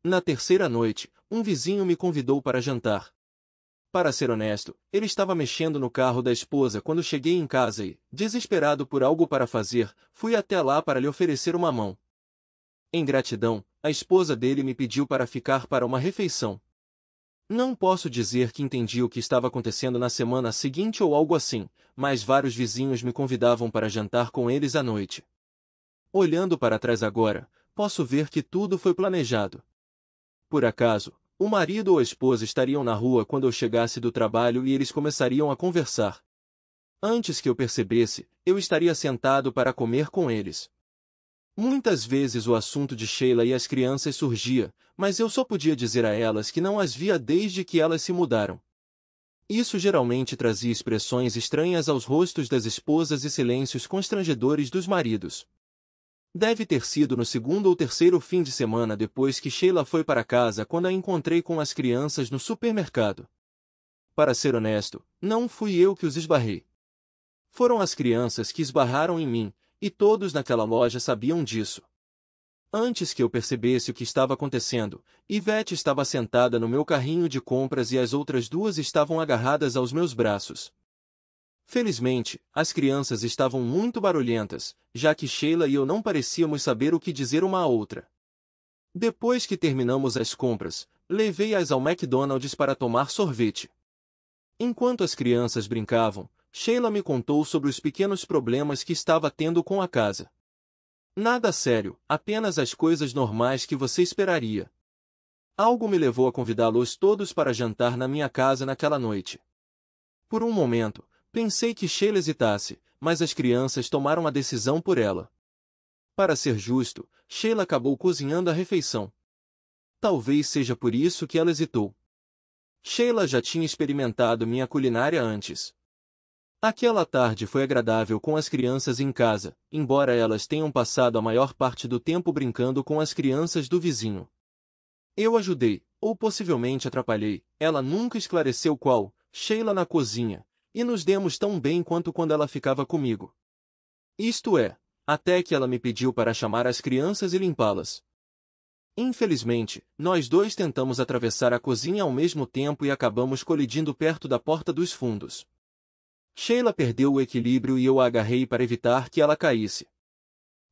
Na terceira noite, um vizinho me convidou para jantar. Para ser honesto, ele estava mexendo no carro da esposa quando cheguei em casa e, desesperado por algo para fazer, fui até lá para lhe oferecer uma mão. Em gratidão, a esposa dele me pediu para ficar para uma refeição. Não posso dizer que entendi o que estava acontecendo na semana seguinte ou algo assim, mas vários vizinhos me convidavam para jantar com eles à noite. Olhando para trás agora, posso ver que tudo foi planejado. Por acaso, o marido ou a esposa estariam na rua quando eu chegasse do trabalho e eles começariam a conversar. Antes que eu percebesse, eu estaria sentado para comer com eles. Muitas vezes o assunto de Sheila e as crianças surgia, mas eu só podia dizer a elas que não as via desde que elas se mudaram. Isso geralmente trazia expressões estranhas aos rostos das esposas e silêncios constrangedores dos maridos. Deve ter sido no segundo ou terceiro fim de semana depois que Sheila foi para casa quando a encontrei com as crianças no supermercado. Para ser honesto, não fui eu que os esbarrei. Foram as crianças que esbarraram em mim, e todos naquela loja sabiam disso. Antes que eu percebesse o que estava acontecendo, Ivete estava sentada no meu carrinho de compras e as outras 2 estavam agarradas aos meus braços. Felizmente, as crianças estavam muito barulhentas, já que Sheila e eu não parecíamos saber o que dizer uma à outra. Depois que terminamos as compras, levei-as ao McDonald's para tomar sorvete. Enquanto as crianças brincavam, Sheila me contou sobre os pequenos problemas que estava tendo com a casa. Nada sério, apenas as coisas normais que você esperaria. Algo me levou a convidá-los todos para jantar na minha casa naquela noite. Por um momento, pensei que Sheila hesitasse, mas as crianças tomaram a decisão por ela. Para ser justo, Sheila acabou cozinhando a refeição. Talvez seja por isso que ela hesitou. Sheila já tinha experimentado minha culinária antes. Aquela tarde foi agradável com as crianças em casa, embora elas tenham passado a maior parte do tempo brincando com as crianças do vizinho. Eu ajudei, ou possivelmente atrapalhei, ela nunca esclareceu qual, Sheila na cozinha, e nos demos tão bem quanto quando ela ficava comigo. Isto é, até que ela me pediu para chamar as crianças e limpá-las. Infelizmente, nós dois tentamos atravessar a cozinha ao mesmo tempo e acabamos colidindo perto da porta dos fundos. Sheila perdeu o equilíbrio e eu a agarrei para evitar que ela caísse.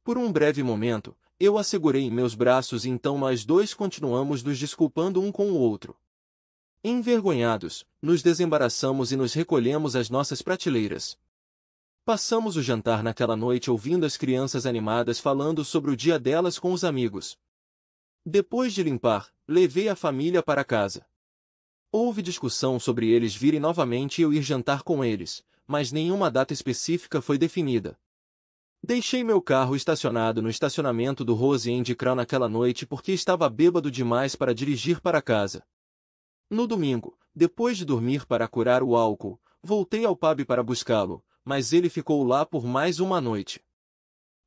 Por um breve momento, eu a segurei em meus braços e então nós dois continuamos nos desculpando um com o outro. Envergonhados, nos desembaraçamos e nos recolhemos às nossas prateleiras. Passamos o jantar naquela noite ouvindo as crianças animadas falando sobre o dia delas com os amigos. Depois de limpar, levei a família para casa. Houve discussão sobre eles virem novamente e eu ir jantar com eles, mas nenhuma data específica foi definida. Deixei meu carro estacionado no estacionamento do Rose End Crown naquela noite porque estava bêbado demais para dirigir para casa. No domingo, depois de dormir para curar o álcool, voltei ao pub para buscá-lo, mas ele ficou lá por mais uma noite.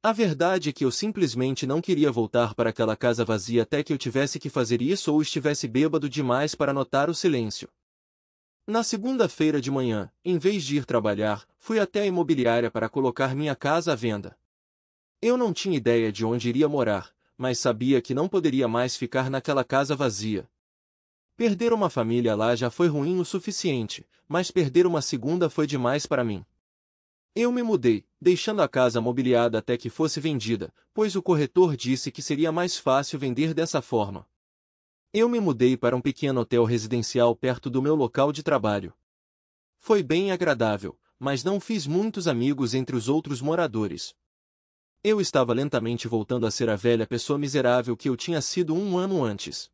A verdade é que eu simplesmente não queria voltar para aquela casa vazia até que eu tivesse que fazer isso ou estivesse bêbado demais para notar o silêncio. Na segunda-feira de manhã, em vez de ir trabalhar, fui até a imobiliária para colocar minha casa à venda. Eu não tinha ideia de onde iria morar, mas sabia que não poderia mais ficar naquela casa vazia. Perder uma família lá já foi ruim o suficiente, mas perder uma segunda foi demais para mim. Eu me mudei, deixando a casa mobiliada até que fosse vendida, pois o corretor disse que seria mais fácil vender dessa forma. Eu me mudei para um pequeno hotel residencial perto do meu local de trabalho. Foi bem agradável, mas não fiz muitos amigos entre os outros moradores. Eu estava lentamente voltando a ser a velha pessoa miserável que eu tinha sido um ano antes.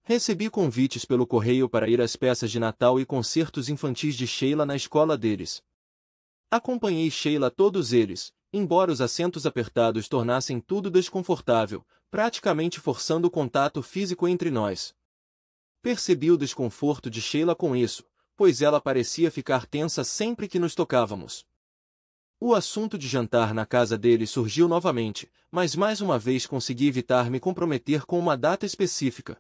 Recebi convites pelo correio para ir às peças de Natal e concertos infantis de Sheila na escola deles. Acompanhei Sheila a todos eles, embora os assentos apertados tornassem tudo desconfortável, praticamente forçando o contato físico entre nós. Percebi o desconforto de Sheila com isso, pois ela parecia ficar tensa sempre que nos tocávamos. O assunto de jantar na casa dele surgiu novamente, mas mais uma vez consegui evitar me comprometer com uma data específica.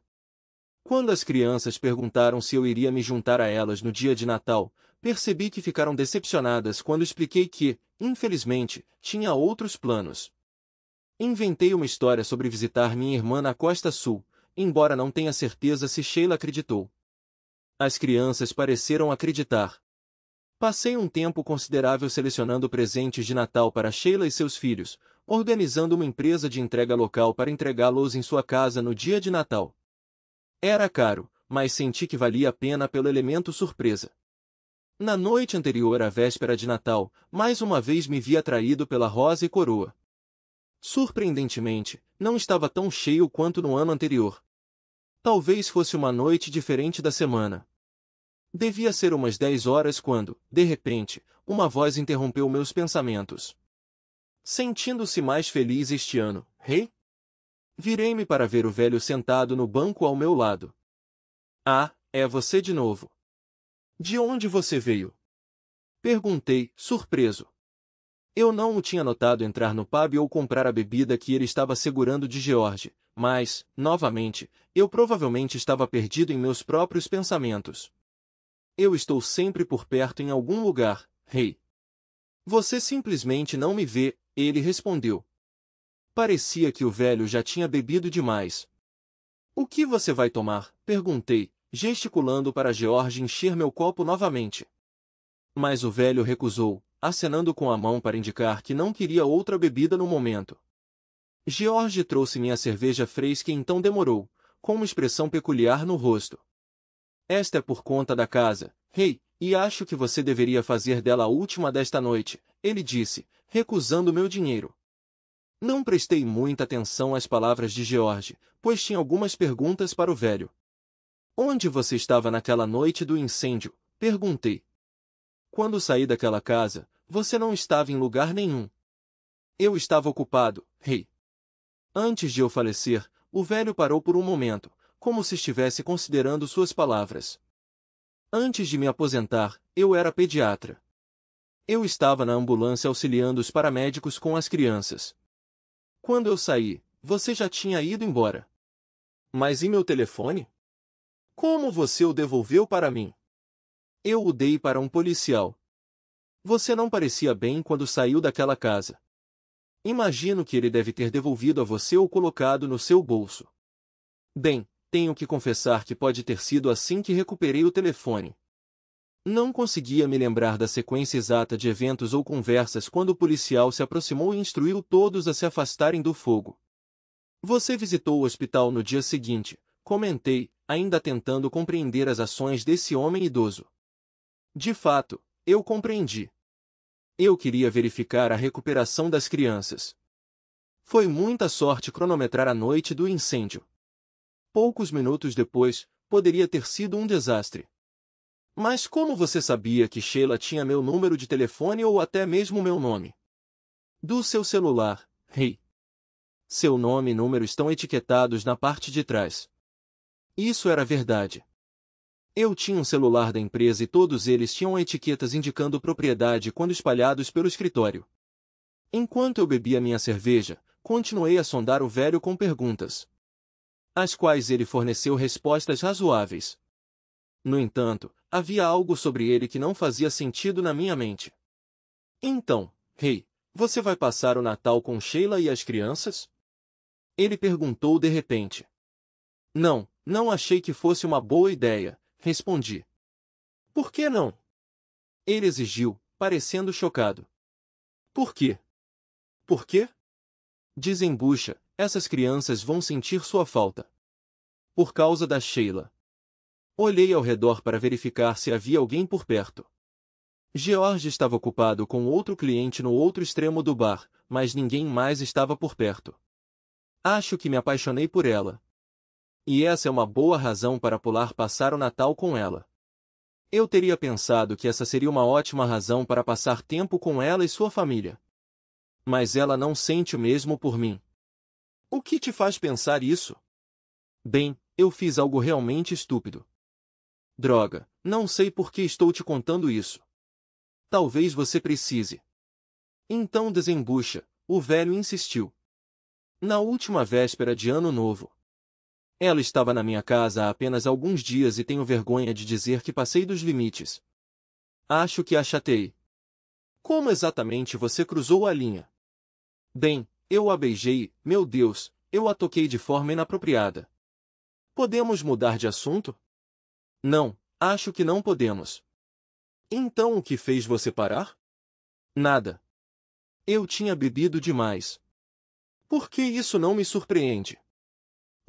Quando as crianças perguntaram se eu iria me juntar a elas no dia de Natal, percebi que ficaram decepcionadas quando expliquei que, infelizmente, tinha outros planos. Inventei uma história sobre visitar minha irmã na Costa Sul, embora não tenha certeza se Sheila acreditou. As crianças pareceram acreditar. Passei um tempo considerável selecionando presentes de Natal para Sheila e seus filhos, organizando uma empresa de entrega local para entregá-los em sua casa no dia de Natal. Era caro, mas senti que valia a pena pelo elemento surpresa. Na noite anterior à véspera de Natal, mais uma vez me vi atraído pela rosa e coroa. Surpreendentemente, não estava tão cheio quanto no ano anterior. Talvez fosse uma noite diferente da semana. Devia ser umas 10 horas quando, de repente, uma voz interrompeu meus pensamentos. Sentindo-se mais feliz este ano, Hey? Virei-me para ver o velho sentado no banco ao meu lado. Ah, é você de novo. De onde você veio? Perguntei, surpreso. Eu não o tinha notado entrar no pub ou comprar a bebida que ele estava segurando de George, mas, novamente, eu provavelmente estava perdido em meus próprios pensamentos. Eu estou sempre por perto em algum lugar, Hey. Você simplesmente não me vê, ele respondeu. Parecia que o velho já tinha bebido demais. O que você vai tomar? Perguntei, gesticulando para George encher meu copo novamente. Mas o velho recusou, acenando com a mão para indicar que não queria outra bebida no momento. George trouxe minha cerveja fresca e então demorou, com uma expressão peculiar no rosto. Esta é por conta da casa, rei, e acho que você deveria fazer dela a última desta noite, ele disse, recusando meu dinheiro. Não prestei muita atenção às palavras de George, pois tinha algumas perguntas para o velho. Onde você estava naquela noite do incêndio? Perguntei. Quando saí daquela casa, você não estava em lugar nenhum. Eu estava ocupado, rei. Antes de eu falecer, o velho parou por um momento, como se estivesse considerando suas palavras. Antes de me aposentar, eu era pediatra. Eu estava na ambulância auxiliando os paramédicos com as crianças. Quando eu saí, você já tinha ido embora. Mas e meu telefone? Como você o devolveu para mim? Eu o dei para um policial. Você não parecia bem quando saiu daquela casa. Imagino que ele deve ter devolvido a você ou colocado no seu bolso. Bem, tenho que confessar que pode ter sido assim que recuperei o telefone. Não conseguia me lembrar da sequência exata de eventos ou conversas quando o policial se aproximou e instruiu todos a se afastarem do fogo. Você visitou o hospital no dia seguinte, comentei, ainda tentando compreender as ações desse homem idoso. De fato, eu compreendi. Eu queria verificar a recuperação das crianças. Foi muita sorte cronometrar a noite do incêndio. Poucos minutos depois, poderia ter sido um desastre. Mas como você sabia que Sheila tinha meu número de telefone ou até mesmo meu nome? Do seu celular, rei. Seu nome e número estão etiquetados na parte de trás. Isso era verdade. Eu tinha um celular da empresa e todos eles tinham etiquetas indicando propriedade quando espalhados pelo escritório. Enquanto eu bebia minha cerveja, continuei a sondar o velho com perguntas, às quais ele forneceu respostas razoáveis. No entanto, havia algo sobre ele que não fazia sentido na minha mente. Então, rei, você vai passar o Natal com Sheila e as crianças? Ele perguntou de repente. Não, não achei que fosse uma boa ideia, respondi. Por que não? Ele exigiu, parecendo chocado. Por quê? Por quê? Desembucha, essas crianças vão sentir sua falta. Por causa da Sheila. Olhei ao redor para verificar se havia alguém por perto. George estava ocupado com outro cliente no outro extremo do bar, mas ninguém mais estava por perto. Acho que me apaixonei por ela. E essa é uma boa razão para pular passar o Natal com ela. Eu teria pensado que essa seria uma ótima razão para passar tempo com ela e sua família. Mas ela não sente o mesmo por mim. O que te faz pensar isso? Bem, eu fiz algo realmente estúpido. Droga, não sei por que estou te contando isso. Talvez você precise. Então desembucha, o velho insistiu. Na última véspera de Ano Novo. Ela estava na minha casa há apenas alguns dias e tenho vergonha de dizer que passei dos limites. Acho que a chatei. Como exatamente você cruzou a linha? Bem, eu a beijei, meu Deus, eu a toquei de forma inapropriada. Podemos mudar de assunto? Não, acho que não podemos. Então o que fez você parar? Nada. Eu tinha bebido demais. Por que isso não me surpreende?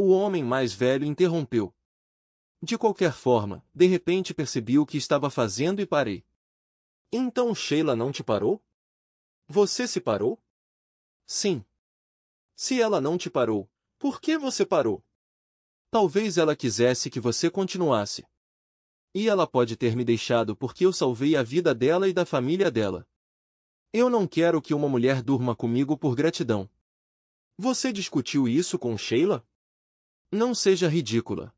O homem mais velho interrompeu. De qualquer forma, de repente percebi o que estava fazendo e parei. Então Sheila não te parou? Você se parou? Sim. Se ela não te parou, por que você parou? Talvez ela quisesse que você continuasse. E ela pode ter me deixado porque eu salvei a vida dela e da família dela. Eu não quero que uma mulher durma comigo por gratidão. Você discutiu isso com Sheila? Não seja ridícula.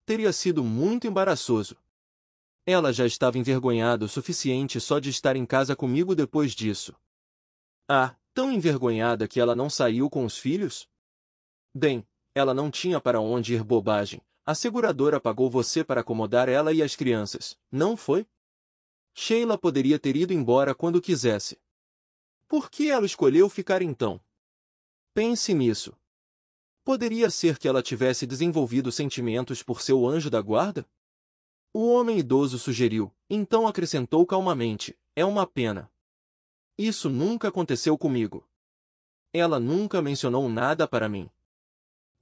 Teria sido muito embaraçoso. Ela já estava envergonhada o suficiente só de estar em casa comigo depois disso. Ah, tão envergonhada que ela não saiu com os filhos? Bem, ela não tinha para onde ir, bobagem. A seguradora pagou você para acomodar ela e as crianças, não foi? Sheila poderia ter ido embora quando quisesse. Por que ela escolheu ficar então? Pense nisso. Poderia ser que ela tivesse desenvolvido sentimentos por seu anjo da guarda? O homem idoso sugeriu, então acrescentou calmamente, é uma pena. Isso nunca aconteceu comigo. Ela nunca mencionou nada para mim.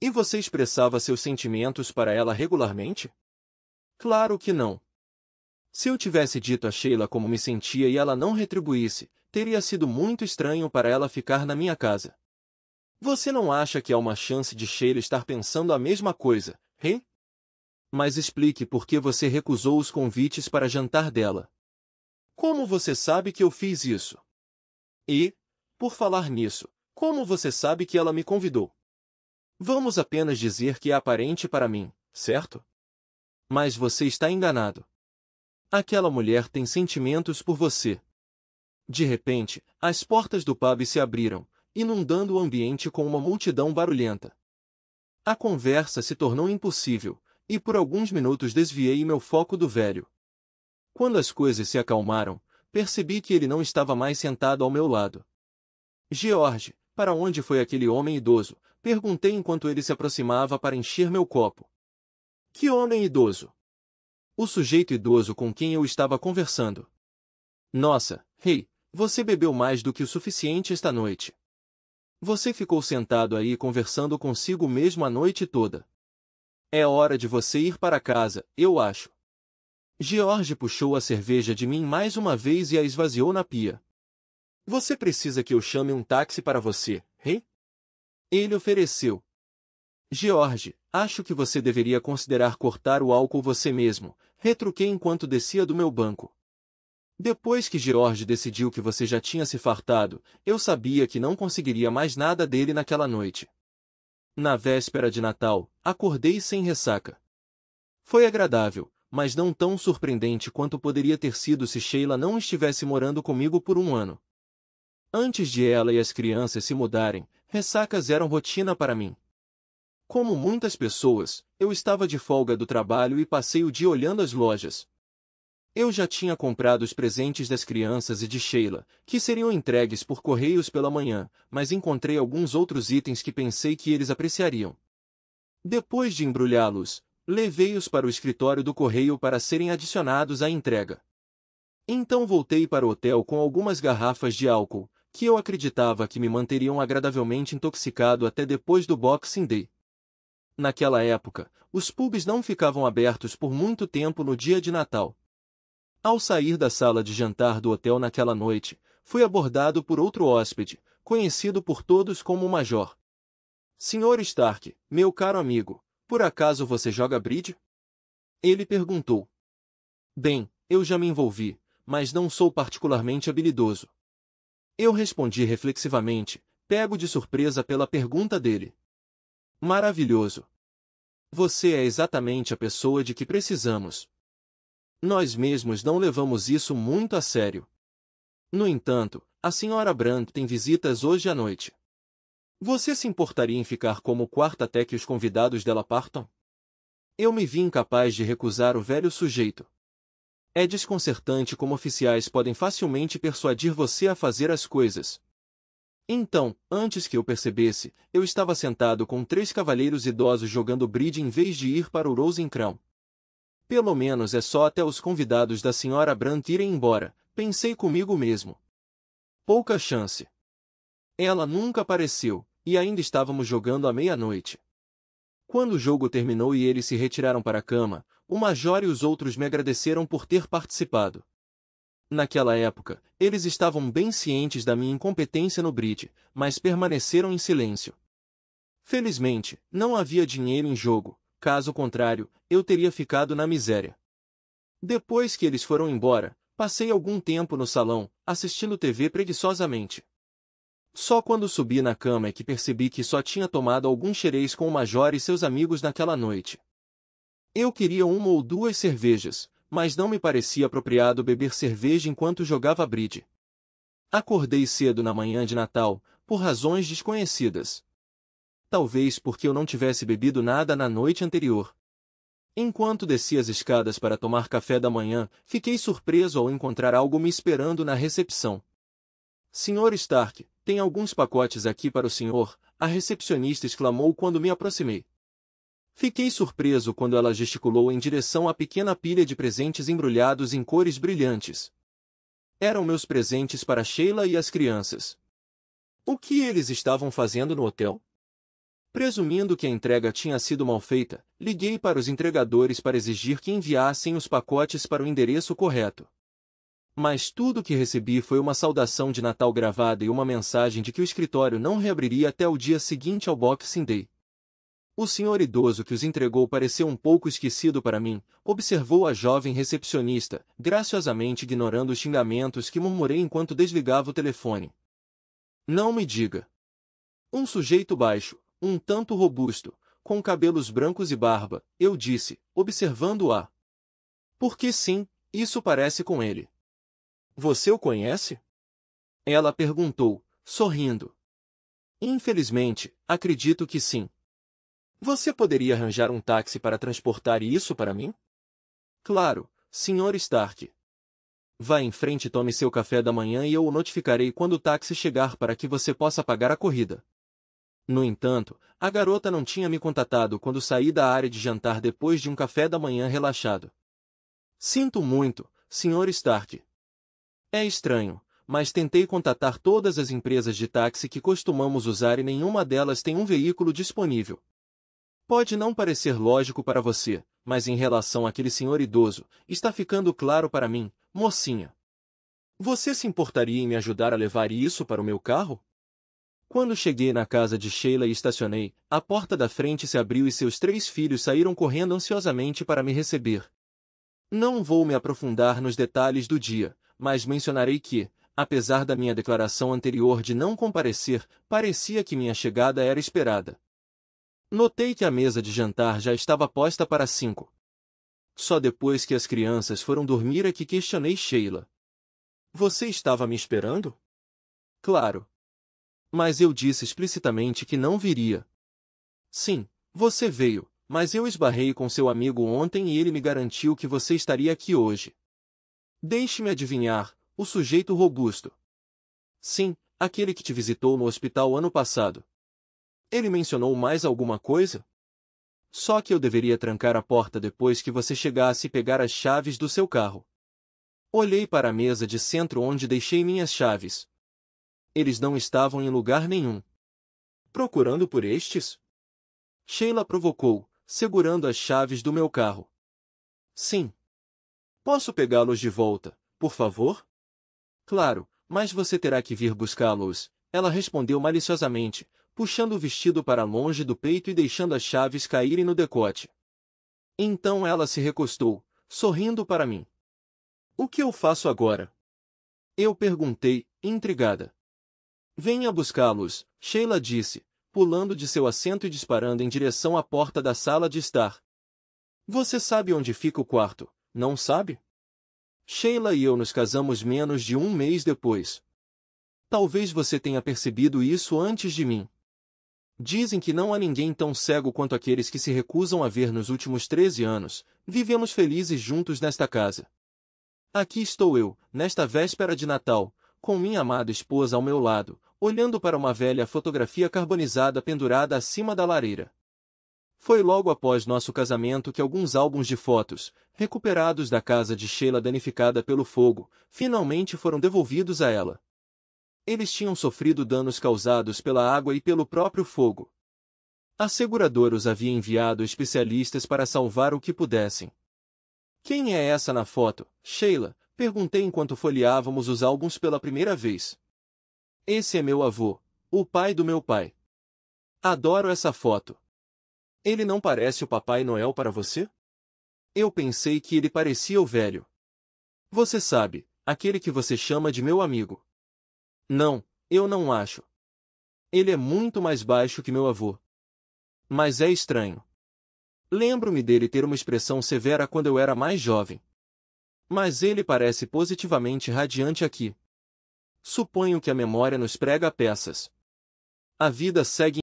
E você expressava seus sentimentos para ela regularmente? Claro que não. Se eu tivesse dito a Sheila como me sentia e ela não retribuísse, teria sido muito estranho para ela ficar na minha casa. Você não acha que há uma chance de Sheila estar pensando a mesma coisa, hein? Mas explique por que você recusou os convites para jantar dela. Como você sabe que eu fiz isso? E, por falar nisso, como você sabe que ela me convidou? Vamos apenas dizer que é aparente para mim, certo? Mas você está enganado. Aquela mulher tem sentimentos por você. De repente, as portas do pub se abriram, inundando o ambiente com uma multidão barulhenta. A conversa se tornou impossível, e por alguns minutos desviei meu foco do velho. Quando as coisas se acalmaram, percebi que ele não estava mais sentado ao meu lado. George, para onde foi aquele homem idoso? Perguntei enquanto ele se aproximava para encher meu copo. Que homem idoso? O sujeito idoso com quem eu estava conversando. Nossa, hey, você bebeu mais do que o suficiente esta noite. Você ficou sentado aí conversando consigo mesmo a noite toda. É hora de você ir para casa, eu acho. George puxou a cerveja de mim mais uma vez e a esvaziou na pia. Você precisa que eu chame um táxi para você, hein? Ele ofereceu. George, acho que você deveria considerar cortar o álcool você mesmo, retruquei enquanto descia do meu banco. Depois que George decidiu que você já tinha se fartado, eu sabia que não conseguiria mais nada dele naquela noite. Na véspera de Natal, acordei sem ressaca. Foi agradável, mas não tão surpreendente quanto poderia ter sido se Sheila não estivesse morando comigo por um ano. Antes de ela e as crianças se mudarem, ressacas eram rotina para mim. Como muitas pessoas, eu estava de folga do trabalho e passei o dia olhando as lojas. Eu já tinha comprado os presentes das crianças e de Sheila, que seriam entregues por correios pela manhã, mas encontrei alguns outros itens que pensei que eles apreciariam. Depois de embrulhá-los, levei-os para o escritório do correio para serem adicionados à entrega. Então voltei para o hotel com algumas garrafas de álcool, que eu acreditava que me manteriam agradavelmente intoxicado até depois do Boxing Day. Naquela época, os pubs não ficavam abertos por muito tempo no dia de Natal. Ao sair da sala de jantar do hotel naquela noite, fui abordado por outro hóspede, conhecido por todos como o Major. Sr. Stark, meu caro amigo, por acaso você joga bridge? Ele perguntou. Bem, eu já me envolvi, mas não sou particularmente habilidoso. Eu respondi reflexivamente, pego de surpresa pela pergunta dele. Maravilhoso. Você é exatamente a pessoa de que precisamos. Nós mesmos não levamos isso muito a sério. No entanto, a Sra. Brandt tem visitas hoje à noite. Você se importaria em ficar como quarto até que os convidados dela partam? Eu me vi incapaz de recusar o velho sujeito. É desconcertante como oficiais podem facilmente persuadir você a fazer as coisas. Então, antes que eu percebesse, eu estava sentado com 3 cavalheiros idosos jogando bridge em vez de ir para o Rose Crown. Pelo menos é só até os convidados da Sra. Brandt irem embora, pensei comigo mesmo. Pouca chance. Ela nunca apareceu, e ainda estávamos jogando à meia-noite. Quando o jogo terminou e eles se retiraram para a cama, o Major e os outros me agradeceram por ter participado. Naquela época, eles estavam bem cientes da minha incompetência no bridge, mas permaneceram em silêncio. Felizmente, não havia dinheiro em jogo, caso contrário, eu teria ficado na miséria. Depois que eles foram embora, passei algum tempo no salão, assistindo TV preguiçosamente. Só quando subi na cama é que percebi que só tinha tomado alguns xerez com o Major e seus amigos naquela noite. Eu queria 1 ou 2 cervejas, mas não me parecia apropriado beber cerveja enquanto jogava bridge. Acordei cedo na manhã de Natal, por razões desconhecidas. Talvez porque eu não tivesse bebido nada na noite anterior. Enquanto descia as escadas para tomar café da manhã, fiquei surpreso ao encontrar algo me esperando na recepção. Sr. Stark, tem alguns pacotes aqui para o senhor, a recepcionista exclamou quando me aproximei. Fiquei surpreso quando ela gesticulou em direção à pequena pilha de presentes embrulhados em cores brilhantes. Eram meus presentes para Sheila e as crianças. O que eles estavam fazendo no hotel? Presumindo que a entrega tinha sido mal feita, liguei para os entregadores para exigir que enviassem os pacotes para o endereço correto. Mas tudo o que recebi foi uma saudação de Natal gravada e uma mensagem de que o escritório não reabriria até o dia seguinte ao Boxing Day. O senhor idoso que os entregou pareceu um pouco esquecido para mim, observou a jovem recepcionista, graciosamente ignorando os xingamentos que murmurei enquanto desligava o telefone. Não me diga. Um sujeito baixo, um tanto robusto, com cabelos brancos e barba, eu disse, observando-a. Porque sim, isso parece com ele. Você o conhece? Ela perguntou, sorrindo. Infelizmente, acredito que sim. Você poderia arranjar um táxi para transportar isso para mim? Claro, Sr. Stark. Vá em frente e tome seu café da manhã e eu o notificarei quando o táxi chegar para que você possa pagar a corrida. No entanto, a garota não tinha me contatado quando saí da área de jantar depois de um café da manhã relaxado. Sinto muito, Sr. Stark. É estranho, mas tentei contatar todas as empresas de táxi que costumamos usar e nenhuma delas tem um veículo disponível. Pode não parecer lógico para você, mas em relação àquele senhor idoso, está ficando claro para mim, mocinha. Você se importaria em me ajudar a levar isso para o meu carro? Quando cheguei na casa de Sheila e estacionei, a porta da frente se abriu e seus 3 filhos saíram correndo ansiosamente para me receber. Não vou me aprofundar nos detalhes do dia, mas mencionarei que, apesar da minha declaração anterior de não comparecer, parecia que minha chegada era esperada. Notei que a mesa de jantar já estava posta para 5. Só depois que as crianças foram dormir é que questionei Sheila. Você estava me esperando? Claro. Mas eu disse explicitamente que não viria. Sim, você veio, mas eu esbarrei com seu amigo ontem e ele me garantiu que você estaria aqui hoje. Deixe-me adivinhar, o sujeito robusto. Sim, aquele que te visitou no hospital ano passado. Ele mencionou mais alguma coisa? Só que eu deveria trancar a porta depois que você chegasse e pegar as chaves do seu carro. Olhei para a mesa de centro onde deixei minhas chaves. Eles não estavam em lugar nenhum. Procurando por estes? Sheila provocou, segurando as chaves do meu carro. Sim. Posso pegá-los de volta, por favor? Claro, mas você terá que vir buscá-los, ela respondeu maliciosamente, puxando o vestido para longe do peito e deixando as chaves caírem no decote. Então ela se recostou, sorrindo para mim. O que eu faço agora? Eu perguntei, intrigada. Venha buscá-los, Sheila disse, pulando de seu assento e disparando em direção à porta da sala de estar. Você sabe onde fica o quarto, não sabe? Sheila e eu nos casamos menos de 1 mês depois. Talvez você tenha percebido isso antes de mim. Dizem que não há ninguém tão cego quanto aqueles que se recusam a ver nos últimos 13 anos, vivemos felizes juntos nesta casa. Aqui estou eu, nesta véspera de Natal, com minha amada esposa ao meu lado, olhando para uma velha fotografia carbonizada pendurada acima da lareira. Foi logo após nosso casamento que alguns álbuns de fotos, recuperados da casa de Sheila danificada pelo fogo, finalmente foram devolvidos a ela. Eles tinham sofrido danos causados pela água e pelo próprio fogo. A seguradora os havia enviado especialistas para salvar o que pudessem. Quem é essa na foto, Sheila? Perguntei enquanto folheávamos os álbuns pela primeira vez. Esse é meu avô, o pai do meu pai. Adoro essa foto. Ele não parece o Papai Noel para você? Eu pensei que ele parecia o velho. Você sabe, aquele que você chama de meu amigo. Não, eu não acho. Ele é muito mais baixo que meu avô. Mas é estranho. Lembro-me dele ter uma expressão severa quando eu era mais jovem. Mas ele parece positivamente radiante aqui. Suponho que a memória nos prega peças. A vida segue